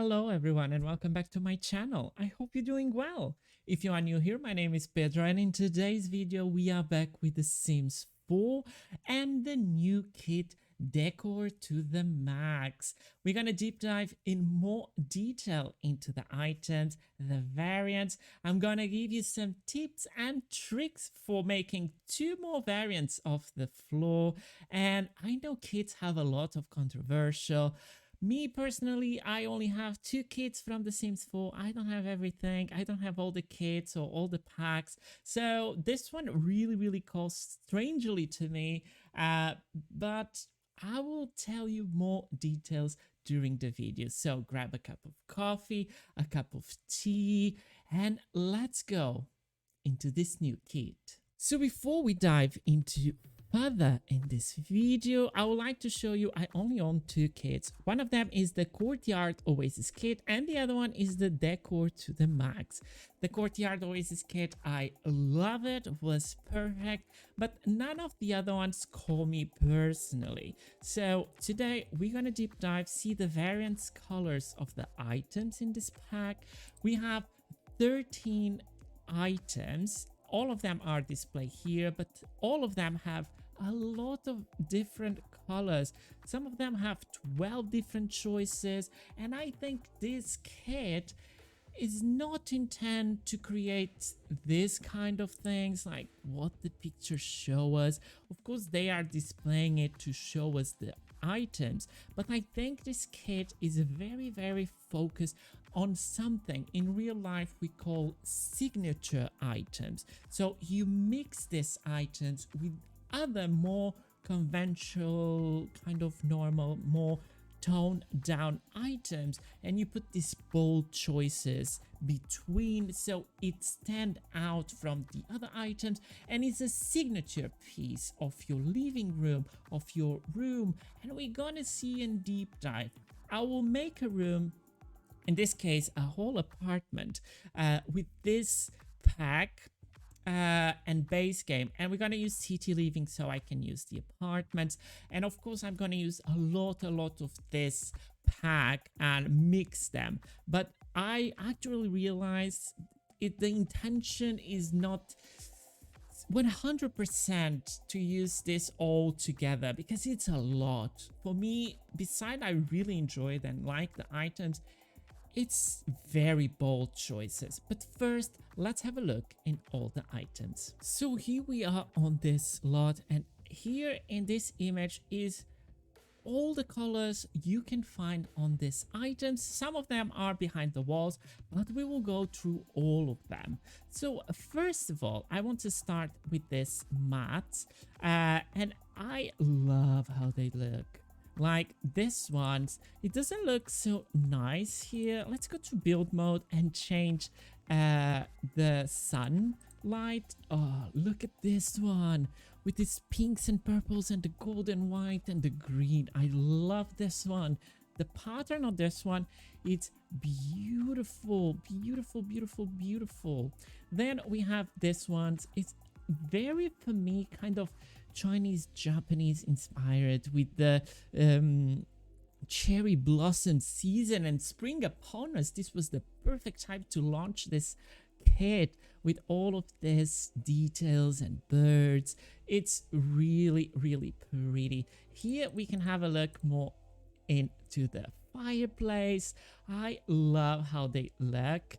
Hello everyone and welcome back to my channel. I hope you're doing well. If you are new here, my name is Pedro and in today's video we are back with The Sims 4 and the new kit Decor to the Max. We're gonna deep dive in more detail into the items, the variants. I'm gonna give you some tips and tricks for making 2 more variants of the floor. And I know kits have a lot of controversial. Me personally, I only have 2 kits from The Sims 4. I don't have everything. I don't have all the kits or all the packs. So this one really calls strangely to me. But I will tell you more details during the video. So grab a cup of coffee, a cup of tea, and let's go into this new kit. So before we dive into further in this video, I would like to show you I only own 2 kits. One of them is the Courtyard Oasis kit and the other one is the Decor to the Max. The Courtyard Oasis kit, I love it, was perfect, but none of the other ones call me personally. So today we're gonna deep dive, see the variants colors of the items in this pack. We have 13 items. All of them are displayed here, but all of them have a lot of different colors. Some of them have 12 different choices, and I think this kit is not intended to create this kind of things like what the pictures show us. Of course, they are displaying it to show us the items, but I think this kit is very focused on something in real life we call signature items. So you mix these items with other more conventional, kind of normal, more toned down items, and you put these bold choices between so it stand out from the other items and it's a signature piece of your living room, of your room. And we're gonna see in deep dive. I will make a room, in this case a whole apartment, with this pack and base game, and we're gonna use city living so I can use the apartments, and of course I'm gonna use a lot of this pack and mix them. But I actually realized the intention is not 100% to use this all together because it's a lot for me. Besides, I really enjoyed and like the items. It's very bold choices, but first let's have a look in all the items. So here we are on this lot, and here in this image is all the colors you can find on these items. Some of them are behind the walls, but we will go through all of them. So first of all, I want to start with this mats, and I love how they look. Like this ones, it doesn't look so nice here. Let's go to build mode and change the sunlight. Oh, look at this one with these pinks and purples and the gold and white and the green. I love this one. The pattern of this one, it's beautiful. Then we have this ones. It's very, for me, kind of Chinese Japanese inspired with the cherry blossom season and spring upon us. This was the perfect time to launch this kit with all of these details and birds. It's really pretty. Here we can have a look more into the fireplace. I love how they look.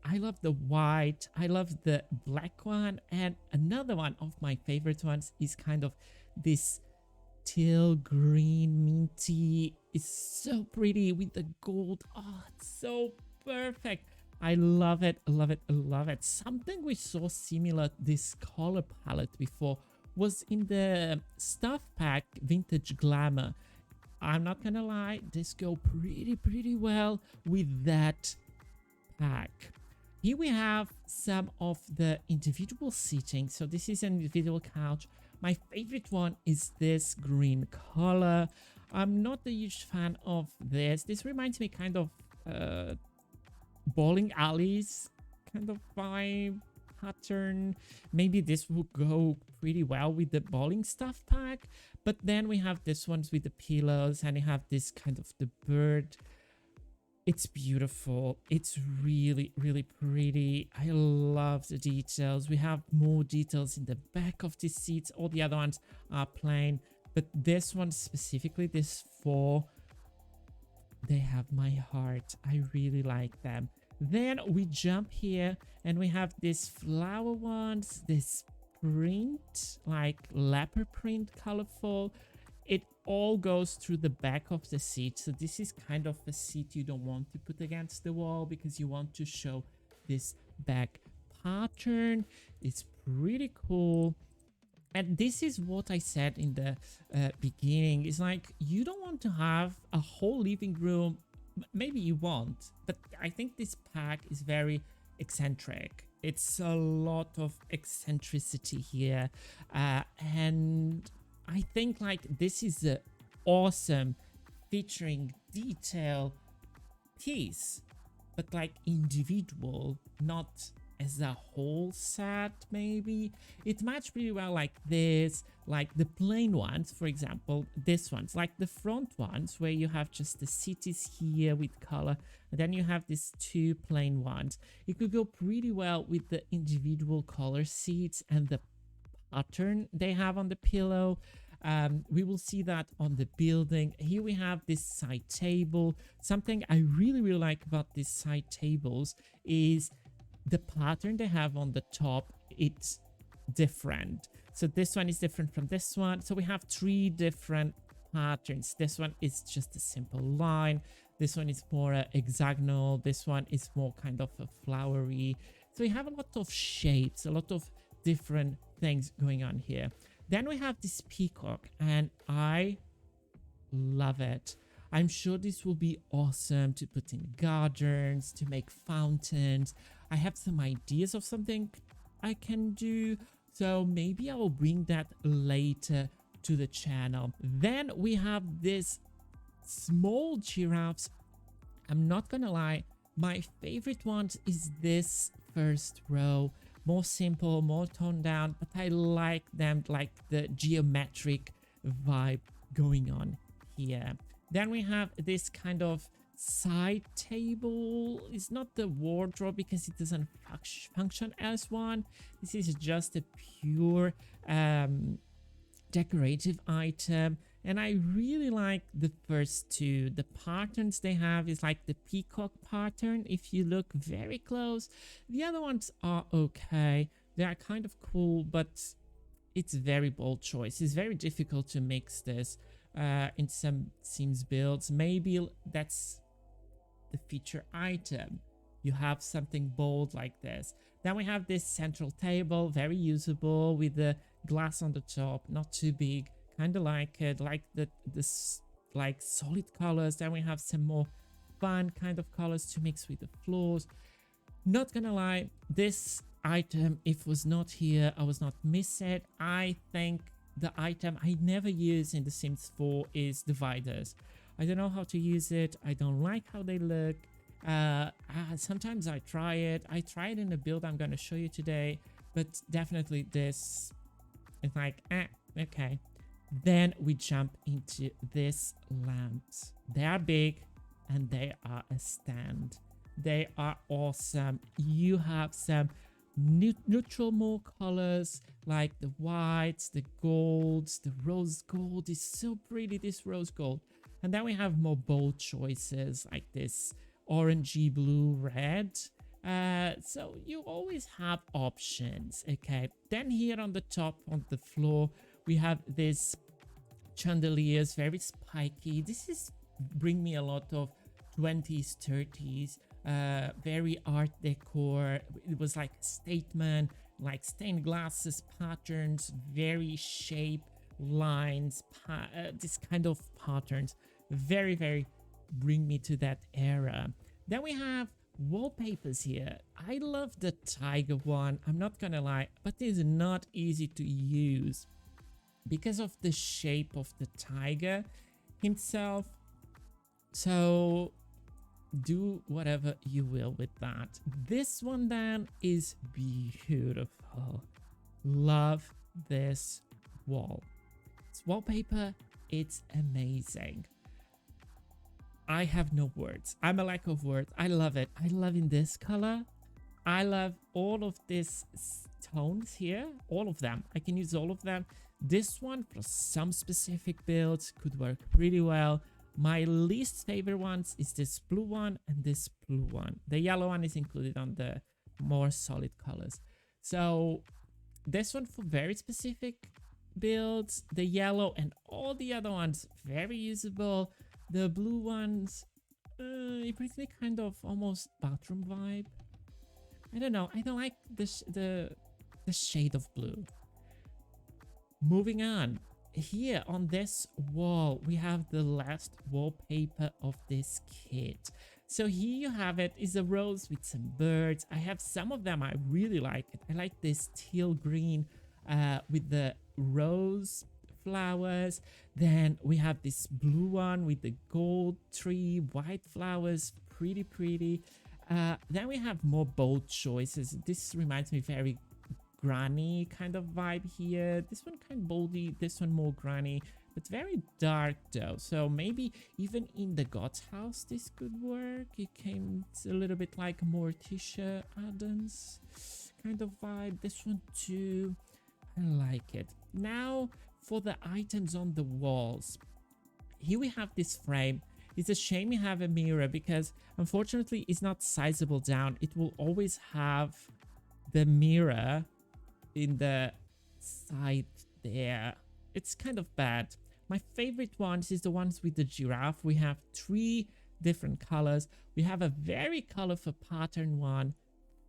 I love the white, I love the black one, and another one of my favorite ones is kind of this teal green minty. It's so pretty with the gold. Oh, it's so perfect. I love it. Something we saw similar this color palette before was in the stuff pack Vintage Glamour. I'm not gonna lie, this go pretty well with that pack. Here we have some of the individual seating. So this is an individual couch. My favorite one is this green color. I'm not a huge fan of this. This reminds me kind of bowling alleys kind of vibe pattern. Maybe this will go pretty well with the bowling stuff pack. But then we have this ones with the pillows, and you have this kind of the bird It's beautiful. It's really, really pretty. I love the details. We have more details in the back of the seats. All the other ones are plain, but this one specifically, this four, they have my heart. I really like them. Then we jump here and we have these flower ones, this print, like leopard print, colorful. It all goes through the back of the seat. So this is kind of a seat you don't want to put against the wall because you want to show this back pattern. It's pretty cool. And this is what I said in the beginning. It's like you don't want to have a whole living room. Maybe you won't, but I think this pack is very eccentric. It's a lot of eccentricity here. And I think like this is a awesome featuring detail piece, but like individual, not as a whole set. Maybe it matched really well like this, like the plain ones, for example, this ones, like the front ones where you have just the cities here with color, and then you have these two plain ones. It could go pretty well with the individual color seats and the pattern they have on the pillow. We will see that on the building. Here we have this side table. Something I really, really like about these side tables is the pattern they have on the top. It's different. So this one is different from this one. So we have three different patterns. This one is just a simple line. This one is more hexagonal. This one is more kind of a flowery. So we have a lot of shapes, a lot of different things going on here. Then we have this peacock, and I love it. I'm sure this will be awesome to put in gardens, to make fountains. I have some ideas of something I can do, so maybe I will bring that later to the channel. Then we have this small giraffes. I'm not gonna lie, my favorite one is this first row. More simple, more toned down, but I like them, like the geometric vibe going on here. Then we have this kind of side table. It's not the wardrobe because it doesn't function as one. This is just a pure decorative item, and I really like the first two. The patterns they have is like the peacock pattern. If you look very close, the other ones are okay. They are kind of cool, but it's very bold choice. It's very difficult to mix this in some Sims builds. Maybe that's the feature item. You have something bold like this. Then we have this central table, very usable with the glass on the top, not too big. Kind of like it, like this like solid colors. Then we have some more fun kind of colors to mix with the floors. Not gonna lie, this item, if it was not here, I was not miss it. I think the item I never use in The Sims 4 is dividers. I don't know how to use it. I don't like how they look. Sometimes I try it. I tried in a build I'm gonna show you today, but definitely this is like, okay. Then we jump into these lamps. They are big and they are a stand. They are awesome. You have some neutral more colors like the whites, the golds. The rose gold is so pretty, this rose gold. And then we have more bold choices like this orangey blue red. So you always have options. Okay, then here on the top on the floor we have this chandeliers, very spiky. This is bring me a lot of 20s 30s, very art decor. It was like a statement, like stained glasses patterns, very shape lines, this kind of patterns, very bring me to that era. Then we have wallpapers here. I love the tiger one, I'm not gonna lie, but it's not easy to use because of the shape of the tiger himself. So do whatever you will with that. This one then is beautiful. Love this wall. It's wallpaper, it's amazing. I have no words. I'm a lack of words. I love it. I love in this color. I love all of these tones here, all of them. I can use all of them. This one for some specific builds could work pretty well. My least favorite ones is this blue one and this blue one. The yellow one is included on the more solid colors. So this one for very specific builds, the yellow and all the other ones very usable. The blue ones, it brings me kind of almost bathroom vibe. I don't know. I don't like the shade of blue. Moving on. Here on this wall, we have the last wallpaper of this kit. So here you have it. Is a rose with some birds. I have some of them. I really like it. I like this teal green with the rose flowers. Then we have this blue one with the gold tree, white flowers, pretty. Then we have more bold choices. This reminds me very granny kind of vibe here. This one kind of boldy, this one more granny, but very dark though. So maybe even in the God's house this could work. It came a little bit like Morticia Adams kind of vibe. This one too, I like it. Now for the items on the walls. Here we have this frame. It's a shame we have a mirror because unfortunately it's not sizable down. It will always have the mirror in the side there. It's kind of bad. My favorite ones is the ones with the giraffe. We have 3 different colors. We have a very colorful pattern one.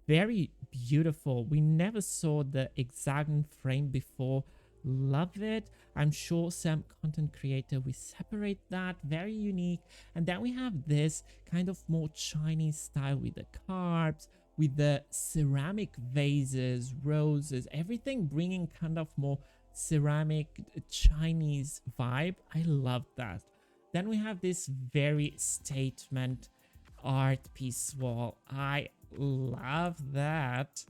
Very beautiful. We never saw the hexagon frame before. Love it. I'm sure some content creator will separate that. Very unique. And then we have this kind of more Chinese style with the carbs, with the ceramic vases, roses, everything bringing kind of more ceramic Chinese vibe. I love that. Then we have this very statement art piece wall. I love that.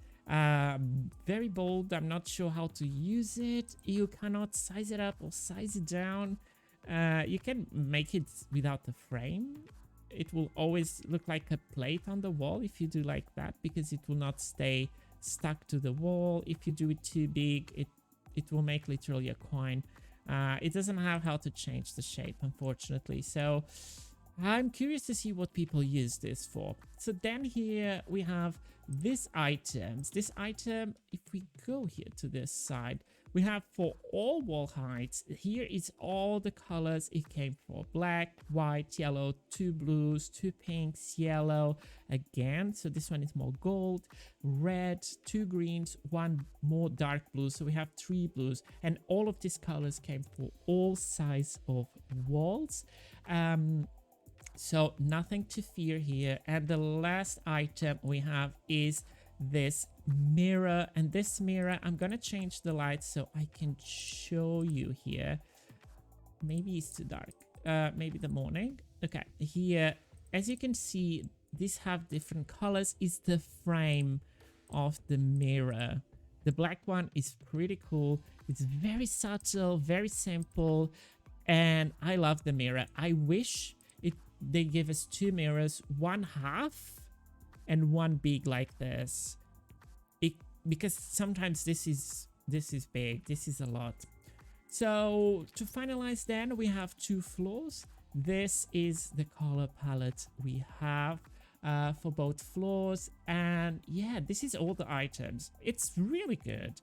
Very bold. I'm not sure how to use it. You cannot size it up or size it down. You can make it without the frame. It will always look like a plate on the wall if you do like that, because it will not stay stuck to the wall. If you do it too big, it will make literally a coin. It doesn't have how to change the shape, unfortunately. So I'm curious to see what people use this for. So then here we have these items. This item, if we go here to this side, we have for all wall heights. Here is all the colors it came for: black, white, yellow, 2 blues, 2 pinks, yellow again. So this one is more gold, red, 2 greens, 1 more dark blue. So we have 3 blues, and all of these colors came for all size of walls. So nothing to fear here. And the last item we have is this mirror, and this mirror, I'm gonna change the light so I can show you here. Maybe it's too dark. Maybe the morning. Okay, here, as you can see, these have different colors. Is the frame of the mirror. The black one is pretty cool. It's very subtle, very simple, and I love the mirror. I wish they give us 2 mirrors, 1 half and 1 big like this, because sometimes this is big, this is a lot. So to finalize, then we have 2 floors. This is the color palette we have for both floors, and yeah, this is all the items. It's really good.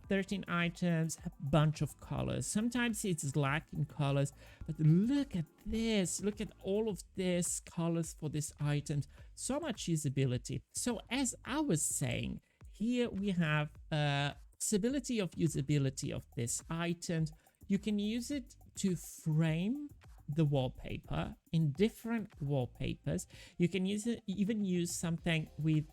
13 items, a bunch of colors. Sometimes it's lacking colors, but look at this. Look at all of these colors for these items. So much usability. So as I was saying, here we have possibility of usability of this items. You can use it to frame the wallpaper in different wallpapers. You can use it, even use something with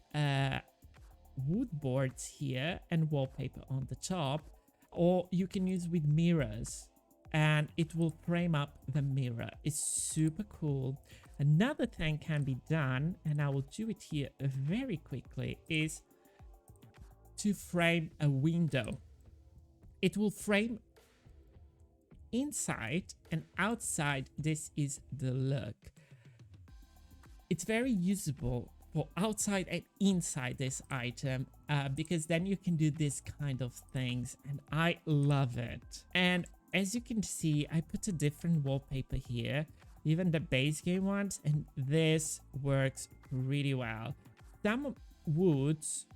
wood boards here and wallpaper on the top, or you can use with mirrors and it will frame up the mirror. It's super cool. Another thing can be done, and I will do it here very quickly, is to frame a window. It will frame inside and outside. This is the look. it's very usable for outside and inside this item, because then you can do this kind of things, and I love it. And as you can see, I put a different wallpaper here, even the base game ones, and this works pretty well. Some woods,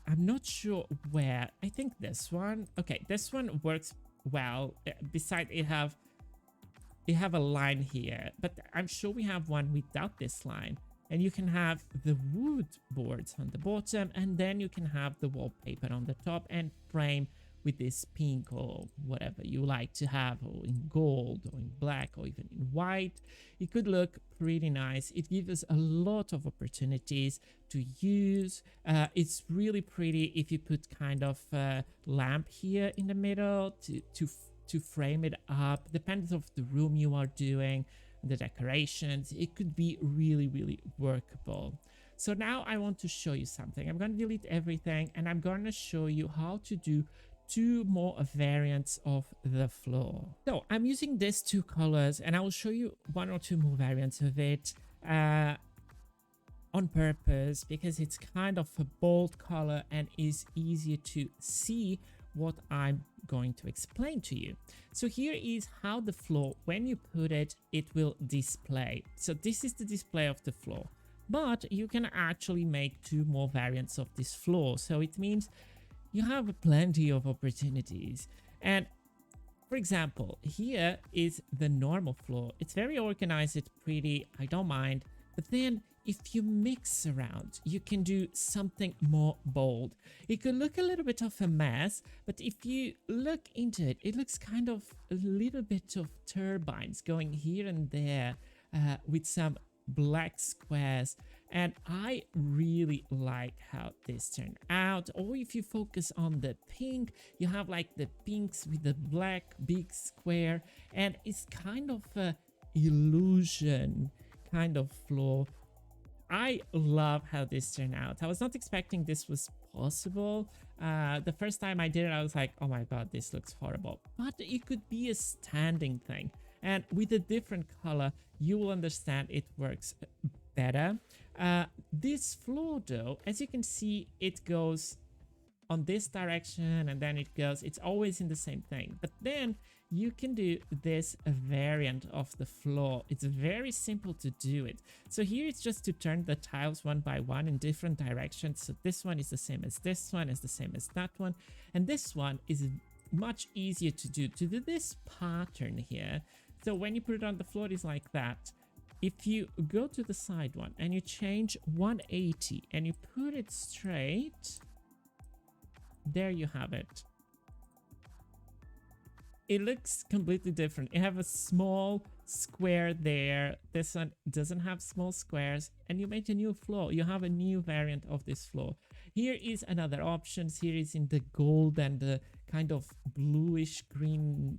I'm not sure where. I think this one. Okay, this one works well. Besides, it have a line here, but I'm sure we have one without this line. And you can have the wood boards on the bottom, and then you can have the wallpaper on the top and frame with this pink or whatever you like to have, or in gold or in black or even in white. It could look pretty nice. It gives us a lot of opportunities to use. It's really pretty if you put kind of a lamp here in the middle to frame it up. Depends of the room you are doing, the decorations. It could be really, really workable. So now I want to show you something. I'm going to delete everything, and I'm going to show you how to do 2 more variants of the floor. So I'm using these 2 colors, and I will show you 1 or 2 more variants of it on purpose, because it's kind of a bold color and is easier to see what I'm going to explain to you. So here is how the floor, when you put it, it will display. So this is the display of the floor, but you can actually make 2 more variants of this floor. So it means you have plenty of opportunities. And for example, here is the normal floor. It's very organized, it's pretty, I don't mind. But then if you mix around, you can do something more bold. It could look a little bit of a mess, but if you look into it, it looks kind of a little bit of turbines going here and there, with some black squares. And I really like how this turned out. Or if you focus on the pink, you have like the pinks with the black big square, and it's kind of a illusion kind of floor. I love how this turned out. I was not expecting this was possible. The first time I did it, I was like, oh my god, this looks horrible. But it could be a standing thing. And with a different color, you will understand it works better. This floor though, as you can see, it goes on this direction, and then it goes, it's always in the same thing. But then you can do this variant of the floor. It's very simple to do it. So here it's just to turn the tiles one by one in different directions. So this one is the same as this one, is the same as that one, and this one is much easier to do this pattern here. So when you put it on the floor, it's like that. If you go to the side one and you change 180 and you put it straight, there you have it. It looks completely different. You have a small square there. This one doesn't have small squares, and you make a new floor. You have a new variant of this floor. Here is another option. Here is in the gold and the kind of bluish green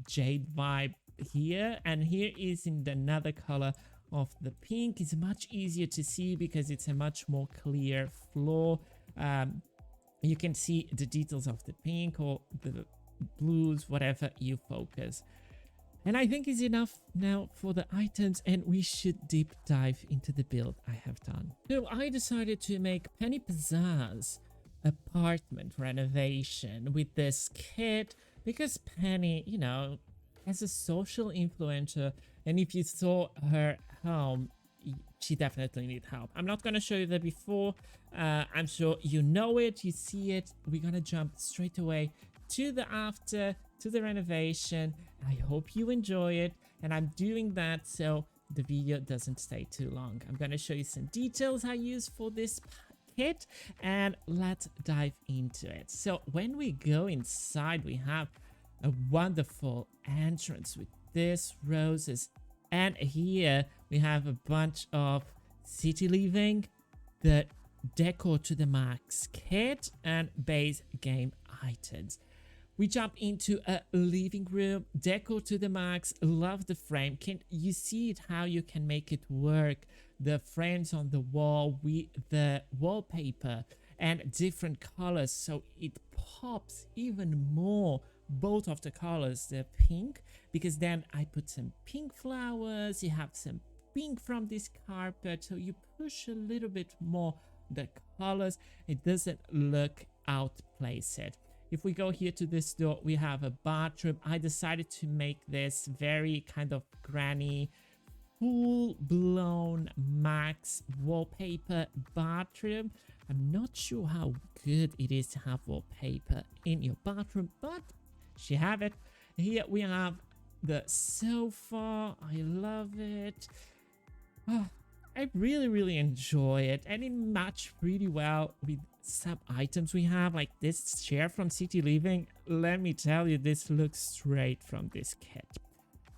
jade vibe here, and here is in another color of the pink. It's much easier to see because it's a much more clear floor. You can see the details of the pink or the blues, whatever you focus. And I think it's enough now for the items, and we should deep dive into the build I have done. So I decided to make Pmiguelviegas apartment renovation with this kit because Penny, you know, as a social influencer, and if you saw her home, she definitely needs help. I'm not going to show you the before. I'm sure you know it, you see it. We're going to jump straight away to the after, to the renovation. I hope you enjoy it, and I'm doing that so the video doesn't stay too long. I'm going to show you some details I use for this kit, and let's dive into it. So when we go inside, we have a wonderful entrance with these roses, and here we have a bunch of city living, the decor to the max kit, and base game items. We jump into a living room, decor to the max. Love the frame. Can you see it, how you can make it work? The frames on the wall with the wallpaper and different colors, so it pops even more. Both of the colors, the pink, because then I put some pink flowers, you have some pink from this carpet, so you push a little bit more the colors. It doesn't look outplaced. If we go here to this door, we have a bathroom. I decided to make this very kind of granny, full-blown max wallpaper bathroom. I'm not sure how good it is to have wallpaper in your bathroom, but she have it. Here we have the sofa. I love it. Oh, I really enjoy it, and it matched pretty well with some items we have, like this chair from City Living. Let me tell you, this looks straight from this kit.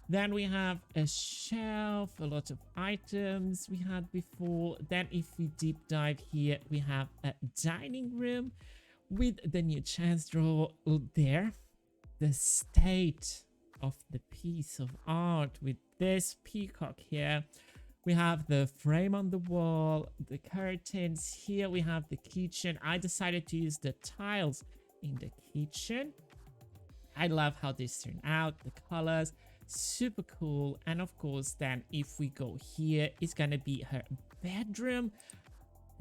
Then we have a shelf, a lot of items we had before. Then if we deep dive here, we have a dining room with the new chest drawer there. The state of the piece of art with this peacock here. We have the frame on the wall, the curtains. Here we have the kitchen. I decided to use the tiles in the kitchen. I love how this turned out, the colors, super cool. And of course, then if we go here, it's gonna be her bedroom.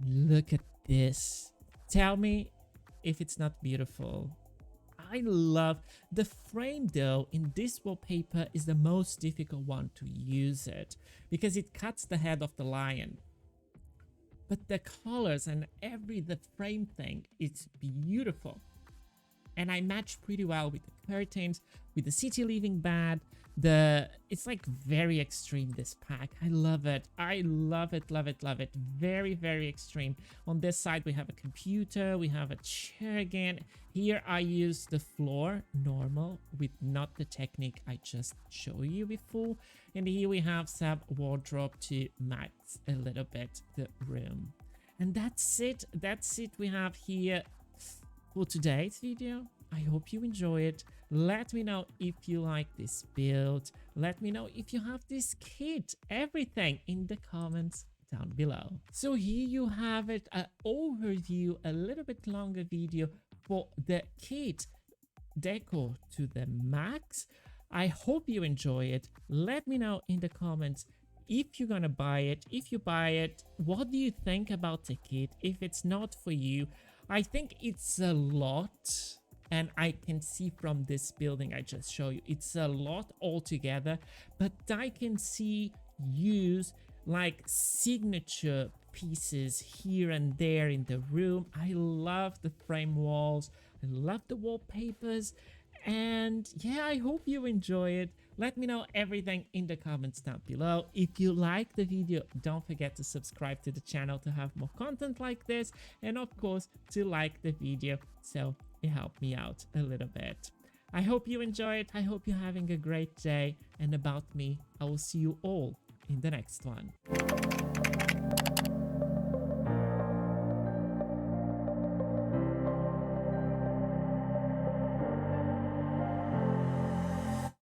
Look at this. Tell me if it's not beautiful. I love the frame though. In this wallpaper is the most difficult one to use it because it cuts the head of the lion. But the colors and the frame thing, it's beautiful. And I match pretty well with the curtains, with the City Living bed. It's like very extreme, this pack. I love it. I love it. Very extreme. On this side we have a computer, we have a chair again. Here I use the floor normal with not the technique I just showed you before. And here we have some wardrobe to max a little bit the room. And that's it we have here for today's video. I hope you enjoy it. Let me know if you like this build. Let me know if you have this kit. Everything in the comments down below. So here you have it, an overview, a little bit longer video for the kit Decor to the Max. I hope you enjoy it. Let me know in the comments if you're gonna buy it. If you buy it, what do you think about the kit? If it's not for you, I think it's a lot, and I can see from this building I just showed you, it's a lot altogether, but I can see use like signature pieces here and there in the room. I love the frame walls, I love the wallpapers, and yeah, I hope you enjoy it. Let me know everything in the comments down below. If you like the video, don't forget to subscribe to the channel to have more content like this, and of course to like the video so it helped me out a little bit. I hope you enjoy it. I hope you're having a great day, and about me, I will see you all in the next one.